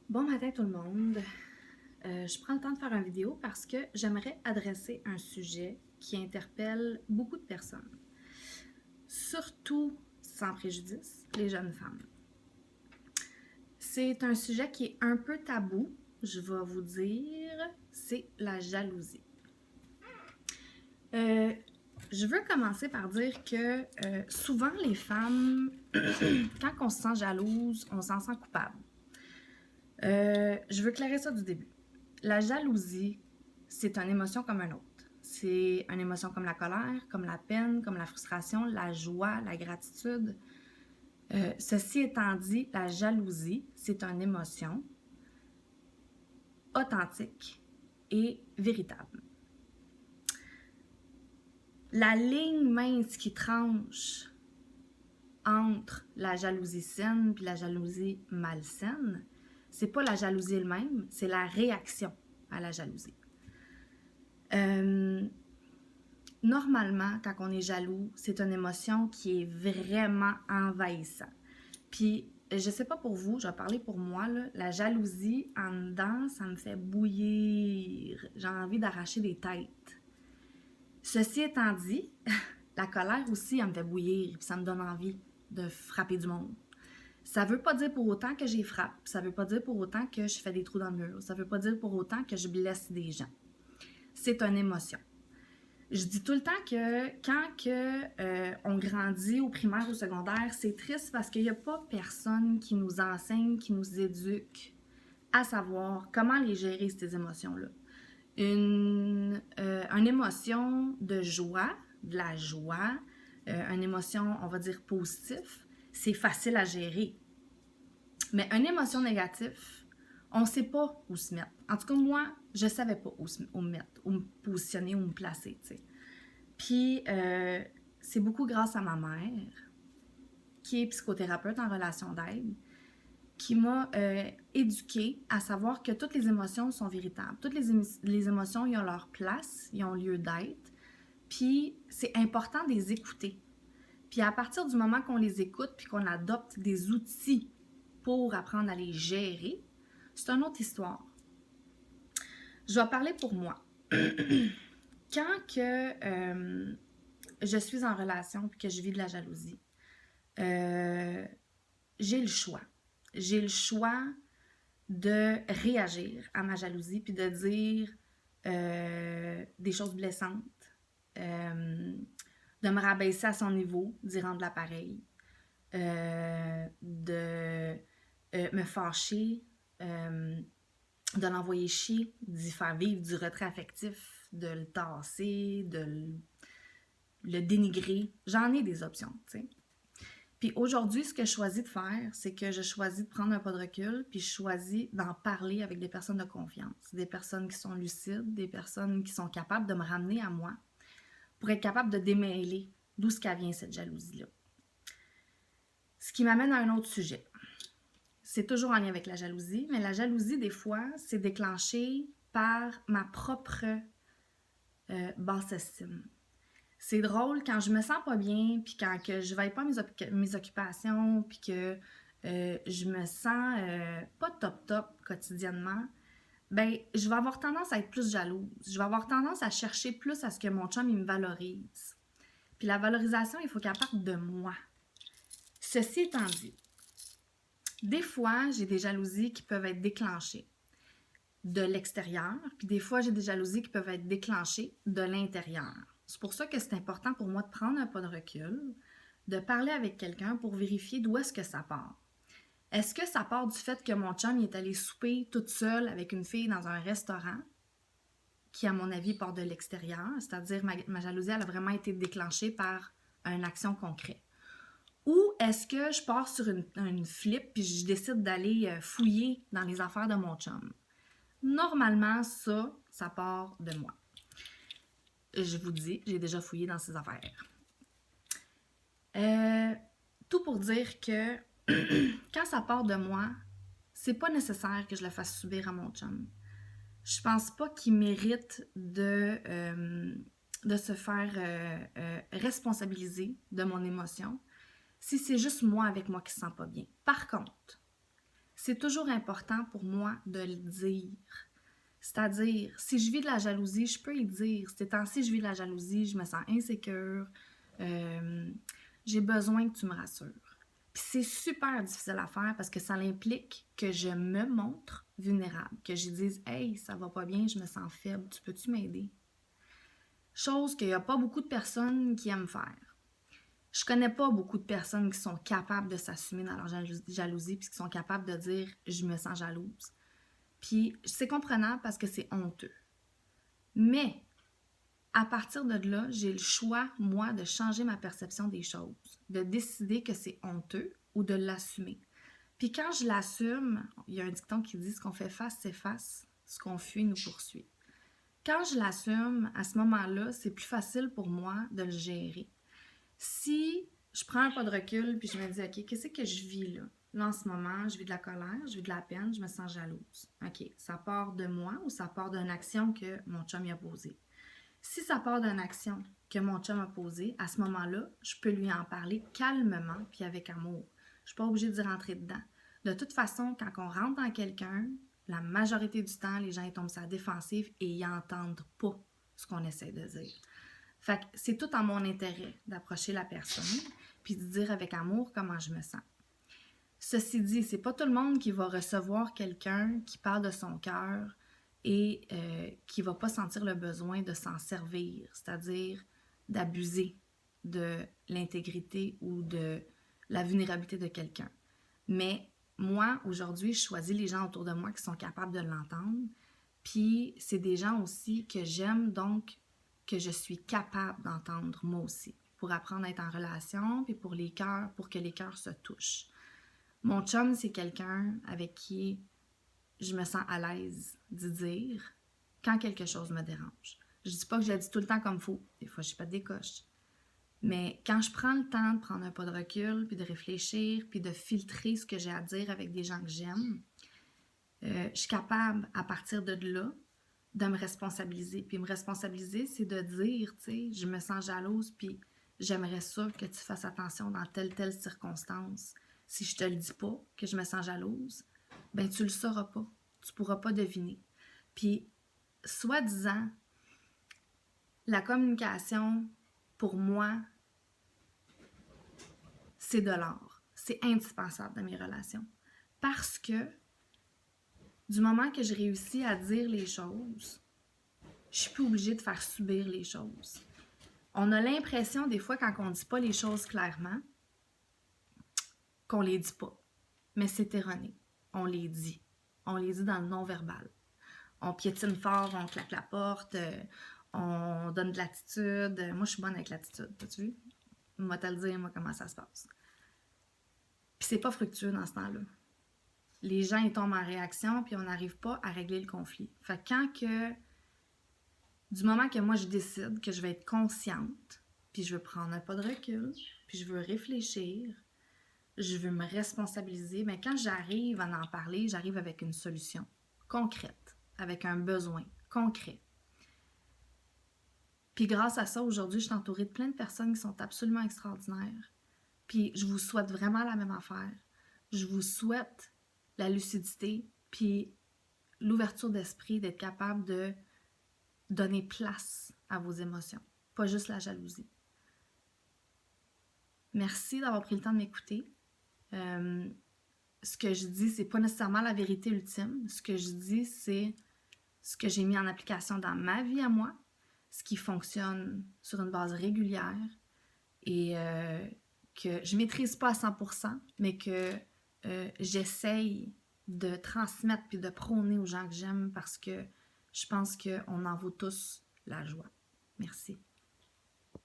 Bon matin tout le monde. Je prends le temps de faire une vidéo parce que j'aimerais adresser un sujet qui interpelle beaucoup de personnes, surtout sans préjudice, les jeunes femmes. C'est un sujet qui est un peu tabou, je vais vous dire, c'est la jalousie. Je veux commencer par dire que souvent les femmes, quand on se sent jalouse, on s'en sent coupable. Je veux clairer ça du début. La jalousie, c'est une émotion comme une autre. C'est une émotion comme la colère, comme la peine, comme la frustration, la joie, la gratitude. Ceci étant dit, la jalousie, c'est une émotion authentique et véritable. La ligne mince qui tranche entre la jalousie saine et la jalousie malsaine, c'est pas la jalousie elle-même, c'est la réaction à la jalousie. Normalement, quand on est jaloux, c'est une émotion qui est vraiment envahissante. Puis, je sais pas pour vous, je vais parler pour moi, là, la jalousie en dedans, ça me fait bouillir. J'ai envie d'arracher des têtes. Ceci étant dit, la colère aussi, elle me fait bouillir, puis ça me donne envie de frapper du monde. Ça veut pas dire pour autant que j'y frappe, ça veut pas dire pour autant que je fais des trous dans le mur, ça veut pas dire pour autant que je blesse des gens. C'est une émotion. Je dis tout le temps que quand on grandit au primaire ou au secondaire, c'est triste parce qu'il n'y a pas personne qui nous enseigne, qui nous éduque à savoir comment les gérer, ces émotions-là. Une émotion de joie, de la joie, une émotion, on va dire, positive, c'est facile à gérer. Mais une émotion négative, on ne sait pas où se mettre. En tout cas, moi, je ne savais pas où me mettre, où me positionner, où me placer, tu sais. Puis, c'est beaucoup grâce à ma mère, qui est psychothérapeute en relation d'aide, qui m'a éduquée à savoir que toutes les émotions sont véritables. Toutes les émotions, ils ont leur place, ils ont lieu d'être. Puis, c'est important de les écouter. Puis, à partir du moment qu'on les écoute puis qu'on adopte des outils pour apprendre à les gérer, c'est une autre histoire. Je vais parler pour moi. Quand que je suis en relation puis que je vis de la jalousie, j'ai le choix. J'ai le choix de réagir à ma jalousie puis de dire des choses blessantes, de me rabaisser à son niveau, d'y rendre l'appareil, de me fâcher, de l'envoyer chier, d'y faire vivre du retrait affectif, de le tasser, de le dénigrer. J'en ai des options, tu sais. Puis aujourd'hui, ce que je choisis de faire, c'est que je choisis de prendre un pas de recul, puis je choisis d'en parler avec des personnes de confiance, des personnes qui sont lucides, des personnes qui sont capables de me ramener à moi, pour être capable de démêler d'où ce qu'elle vient cette jalousie-là. Ce qui m'amène à un autre sujet. C'est toujours en lien avec la jalousie, mais la jalousie, des fois, c'est déclenché par ma propre basse estime. C'est drôle, quand je me sens pas bien, puis quand que je vais pas mes occupations, puis que je me sens pas top quotidiennement, ben je vais avoir tendance à être plus jalouse. Je vais avoir tendance à chercher plus à ce que mon chum il me valorise. Puis la valorisation, il faut qu'elle parte de moi. Ceci étant dit, des fois, j'ai des jalousies qui peuvent être déclenchées de l'extérieur, puis des fois, j'ai des jalousies qui peuvent être déclenchées de l'intérieur. C'est pour ça que c'est important pour moi de prendre un pas de recul, de parler avec quelqu'un pour vérifier d'où est-ce que ça part. Est-ce que ça part du fait que mon chum il est allé souper toute seule avec une fille dans un restaurant, qui à mon avis part de l'extérieur, c'est-à-dire ma jalousie elle a vraiment été déclenchée par une action concrète. Ou est-ce que je pars sur une flip puis je décide d'aller fouiller dans les affaires de mon chum? Normalement, ça part de moi. Je vous dis, j'ai déjà fouillé dans ces affaires. Tout pour dire que quand ça part de moi, c'est pas nécessaire que je le fasse subir à mon chum. Je pense pas qu'il mérite de se faire responsabiliser de mon émotion si c'est juste moi avec moi qui se sent pas bien. Par contre, c'est toujours important pour moi de le dire. C'est-à-dire, si je vis de la jalousie, je peux y dire. Ces temps-ci, je vis de la jalousie, je me sens insécure, j'ai besoin que tu me rassures. Puis c'est super difficile à faire parce que ça implique que je me montre vulnérable, que je dise « Hey, ça va pas bien, je me sens faible, tu peux-tu m'aider? » Chose qu'il n'y a pas beaucoup de personnes qui aiment faire. Je connais pas beaucoup de personnes qui sont capables de s'assumer dans leur jalousie puis qui sont capables de dire « Je me sens jalouse ». Puis c'est comprenable parce que c'est honteux. Mais à partir de là, j'ai le choix, moi, de changer ma perception des choses, de décider que c'est honteux ou de l'assumer. Puis quand je l'assume, il y a un dicton qui dit « Ce qu'on fait face s'efface, ce qu'on fuit nous poursuit ». Quand je l'assume, à ce moment-là, c'est plus facile pour moi de le gérer. Si je prends un pas de recul puis je me dis « OK, qu'est-ce que je vis là? Là, en ce moment, je vis de la colère, je vis de la peine, je me sens jalouse. OK, ça part de moi ou ça part d'une action que mon chum y a posée? Si ça part d'une action que mon chum a posée, à ce moment-là, je peux lui en parler calmement puis avec amour. Je ne suis pas obligée d'y rentrer dedans. De toute façon, quand on rentre dans quelqu'un, la majorité du temps, les gens ils tombent sur la défensive et ils n'entendent pas ce qu'on essaie de dire. Fait que c'est tout en mon intérêt d'approcher la personne puis de dire avec amour comment je me sens. Ceci dit, c'est pas tout le monde qui va recevoir quelqu'un qui parle de son cœur et qui va pas sentir le besoin de s'en servir, c'est-à-dire d'abuser de l'intégrité ou de la vulnérabilité de quelqu'un. Mais moi, aujourd'hui, je choisis les gens autour de moi qui sont capables de l'entendre. Puis c'est des gens aussi que j'aime, donc que je suis capable d'entendre moi aussi, pour apprendre à être en relation, puis pour que les cœurs se touchent. Mon chum, c'est quelqu'un avec qui je me sens à l'aise d'y dire quand quelque chose me dérange. Je dis pas que je le dis tout le temps comme il faut. Des fois, je suis pas des coches. Mais quand je prends le temps de prendre un pas de recul, puis de réfléchir, puis de filtrer ce que j'ai à dire avec des gens que j'aime, je suis capable, à partir de là, de me responsabiliser. Puis me responsabiliser, c'est de dire, tu sais, je me sens jalouse, puis j'aimerais ça que tu fasses attention dans telle circonstance. Si je te le dis pas, que je me sens jalouse, ben tu le sauras pas. Tu pourras pas deviner. Puis, soi-disant, la communication, pour moi, c'est de l'or. C'est indispensable dans mes relations. Parce que, du moment que je réussis à dire les choses, je suis plus obligée de faire subir les choses. On a l'impression, des fois, quand on ne dit pas les choses clairement, qu'on les dit pas. Mais c'est erroné. On les dit. On les dit dans le non-verbal. On piétine fort, on claque la porte, on donne de l'attitude. Moi, je suis bonne avec l'attitude, t'as-tu vu? Moi, te le dire, moi, comment ça se passe. Puis c'est pas fructueux dans ce temps-là. Les gens, ils tombent en réaction, puis on n'arrive pas à régler le conflit. Fait que du moment que moi, je décide que je vais être consciente, puis je veux prendre un pas de recul, puis je veux réfléchir, je veux me responsabiliser, mais quand j'arrive à en parler, j'arrive avec une solution concrète, avec un besoin concret. Puis grâce à ça, aujourd'hui, je suis entourée de plein de personnes qui sont absolument extraordinaires. Puis je vous souhaite vraiment la même affaire. Je vous souhaite la lucidité, puis l'ouverture d'esprit, d'être capable de donner place à vos émotions, pas juste la jalousie. Merci d'avoir pris le temps de m'écouter. Ce que je dis, c'est pas nécessairement la vérité ultime. Ce que je dis, c'est ce que j'ai mis en application dans ma vie à moi, ce qui fonctionne sur une base régulière et que je maîtrise pas à 100%, mais que j'essaye de transmettre puis de prôner aux gens que j'aime parce que je pense qu'on en vaut tous la joie. Merci.